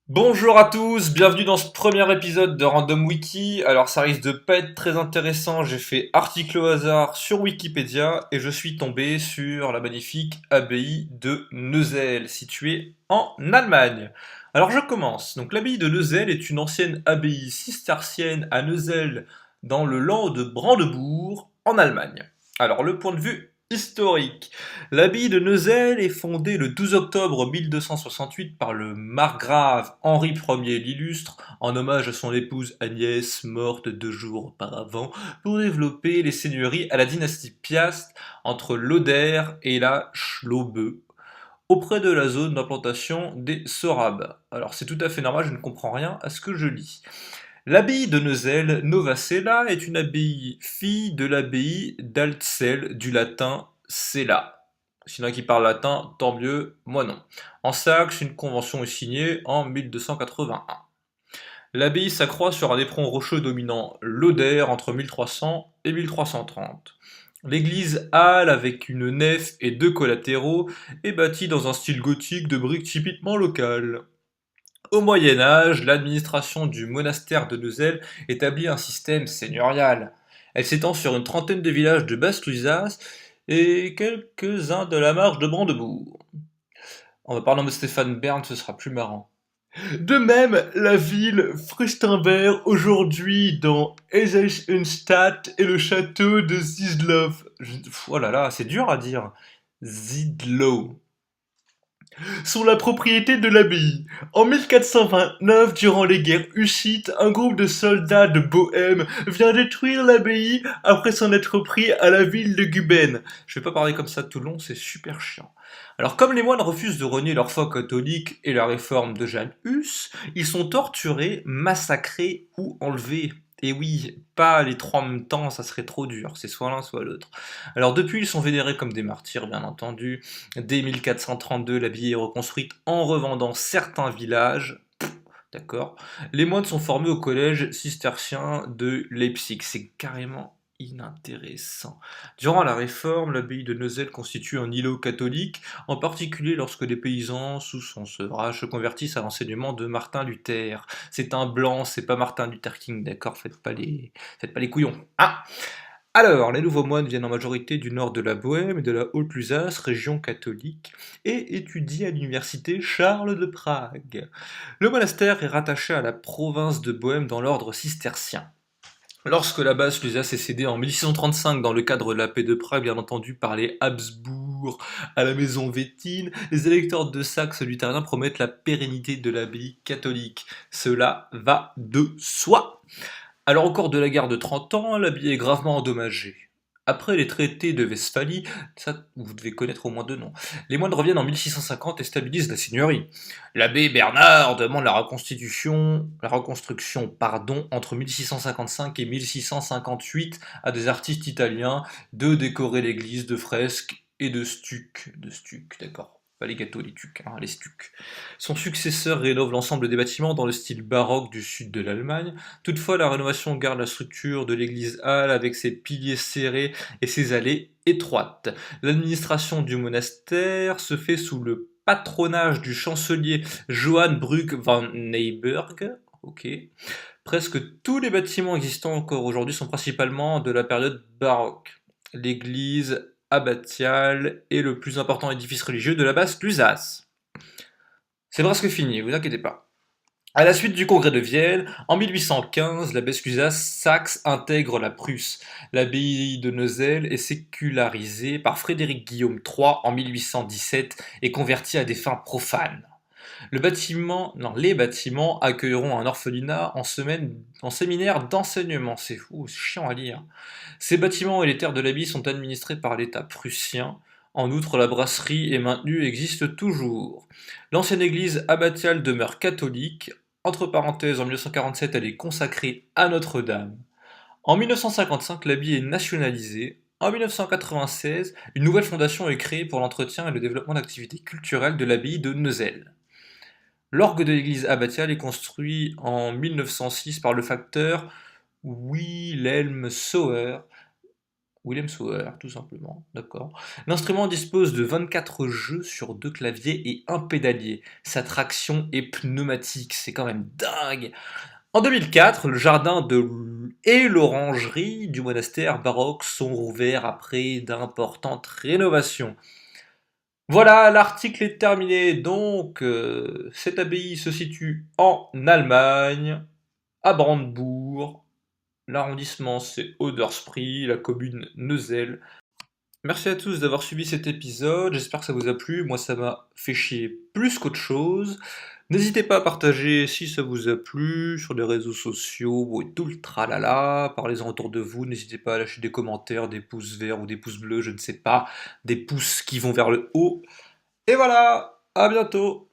Bonjour à tous, bienvenue dans ce premier épisode de Random Wiki. Alors ça risque de pas être très intéressant, j'ai fait article au hasard sur Wikipédia et je suis tombé sur la magnifique abbaye de Neuzel, située en Allemagne. Alors je commence. Donc l'abbaye de Neuzel est une ancienne abbaye cistercienne à Neuzel dans le land de Brandebourg en Allemagne. Alors le point de vue historique. L'abbaye de Neuzel est fondée le 12 octobre 1268 par le margrave Henri Ier l'Illustre en hommage à son épouse Agnès, morte 2 jours auparavant, pour développer les seigneuries à la dynastie Piast entre l'Oder et la Schlaube, auprès de la zone d'implantation des Sorabes. Alors c'est tout à fait normal, je ne comprends rien à ce que je lis. L'abbaye de Neuzel, Novacella, est une abbaye fille de l'abbaye d'Altzell, du latin cella. S'il y en a qui parlent latin, tant mieux, moi non. En Saxe, une convention est signée en 1281. L'abbaye s'accroît sur un éperon rocheux dominant l'Oder entre 1300 et 1330. L'église halle, avec une nef et deux collatéraux, est bâtie dans un style gothique de briques typiquement local. Au Moyen Âge, l'administration du monastère de Neuzel établit un système seigneurial. Elle s'étend sur une trentaine de villages de Basse-Lusace et quelques-uns de la marge de Brandebourg. On va parler en mode Stéphane Bern, ce sera plus marrant. De même, la ville Fürstenberg, aujourd'hui dans Eisenstadt, et le château de Zizlov. Oh là là, c'est dur à dire. Zidlow sont la propriété de l'abbaye. En 1429, durant les guerres hussites, un groupe de soldats de Bohême vient détruire l'abbaye après s'en être pris à la ville de Guben. Je vais pas parler comme ça tout le long, c'est super chiant. Alors comme les moines refusent de renier leur foi catholique et la réforme de Jeanne Hus, ils sont torturés, massacrés ou enlevés. Et oui, pas les trois en même temps, ça serait trop dur, c'est soit l'un soit l'autre. Alors depuis, ils sont vénérés comme des martyrs, bien entendu. Dès 1432, l'abbaye est reconstruite en revendant certains villages. D'accord. Les moines sont formés au collège cistercien de Leipzig. C'est carrément inintéressant. Durant la Réforme, l'abbaye de Neuzel constitue un îlot catholique, en particulier lorsque les paysans, sous son sevrage, se convertissent à l'enseignement de Martin Luther. C'est un blanc, c'est pas Martin Luther King, d'accord. Faites pas les couillons. Ah. Alors, les nouveaux moines viennent en majorité du nord de la Bohême et de la Haute-Lusace, région catholique, et étudient à l'université Charles de Prague. Le monastère est rattaché à la province de Bohême dans l'ordre cistercien. Lorsque la Basse-Lusace est cédée en 1635 dans le cadre de la paix de Prague, bien entendu par les Habsbourg à la maison Wettin, les électeurs de Saxe luthériens promettent la pérennité de l'abbaye catholique. Cela va de soi. Alors au cours de la guerre de 30 ans, l'abbaye est gravement endommagée. Après les traités de Westphalie, ça vous devez connaître au moins deux noms, les moines reviennent en 1650 et stabilisent la seigneurie. L'abbé Bernard demande la reconstruction entre 1655 et 1658 à des artistes italiens de décorer l'église de fresques et de stucs, d'accord. Pas les gâteaux, les tucs, hein, les stucs. Son successeur rénove l'ensemble des bâtiments dans le style baroque du sud de l'Allemagne. Toutefois, la rénovation garde la structure de l'église halle avec ses piliers serrés et ses allées étroites. L'administration du monastère se fait sous le patronage du chancelier Johann Bruck van Neyburg. Ok. Presque tous les bâtiments existants encore aujourd'hui sont principalement de la période baroque. L'église abbatiale est le plus important édifice religieux de la Basse-Lusace. C'est presque fini, vous inquiétez pas. À la suite du congrès de Vienne, en 1815, la Basse-Lusace saxe intègre la Prusse. L'abbaye de Neuzel est sécularisée par Frédéric Guillaume III en 1817 et convertie à des fins profanes. Les bâtiments accueilleront un orphelinat en séminaire d'enseignement. C'est fou, c'est chiant à lire. Ces bâtiments et les terres de l'abbaye sont administrés par l'État prussien. En outre, la brasserie est maintenue et existe toujours. L'ancienne église abbatiale demeure catholique. Entre parenthèses, en 1947, elle est consacrée à Notre-Dame. En 1955, l'abbaye est nationalisée. En 1996, une nouvelle fondation est créée pour l'entretien et le développement d'activités culturelles de l'abbaye de Neuzel. L'orgue de l'église abbatiale est construit en 1906 par le facteur Wilhelm Sauer. William Sauer, tout simplement, d'accord. L'instrument dispose de 24 jeux sur 2 claviers et un pédalier. Sa traction est pneumatique, c'est quand même dingue. En 2004, le jardin et l'orangerie du monastère baroque sont rouverts après d'importantes rénovations. Voilà, l'article est terminé. Donc, cette abbaye se situe en Allemagne, à Brandebourg. L'arrondissement, c'est Oderspree, la commune Neuzel. Merci à tous d'avoir suivi cet épisode, j'espère que ça vous a plu, moi ça m'a fait chier plus qu'autre chose. N'hésitez pas à partager si ça vous a plu sur les réseaux sociaux et tout le tralala, parlez-en autour de vous, n'hésitez pas à lâcher des commentaires, des pouces verts ou des pouces bleus, je ne sais pas, des pouces qui vont vers le haut. Et voilà, à bientôt.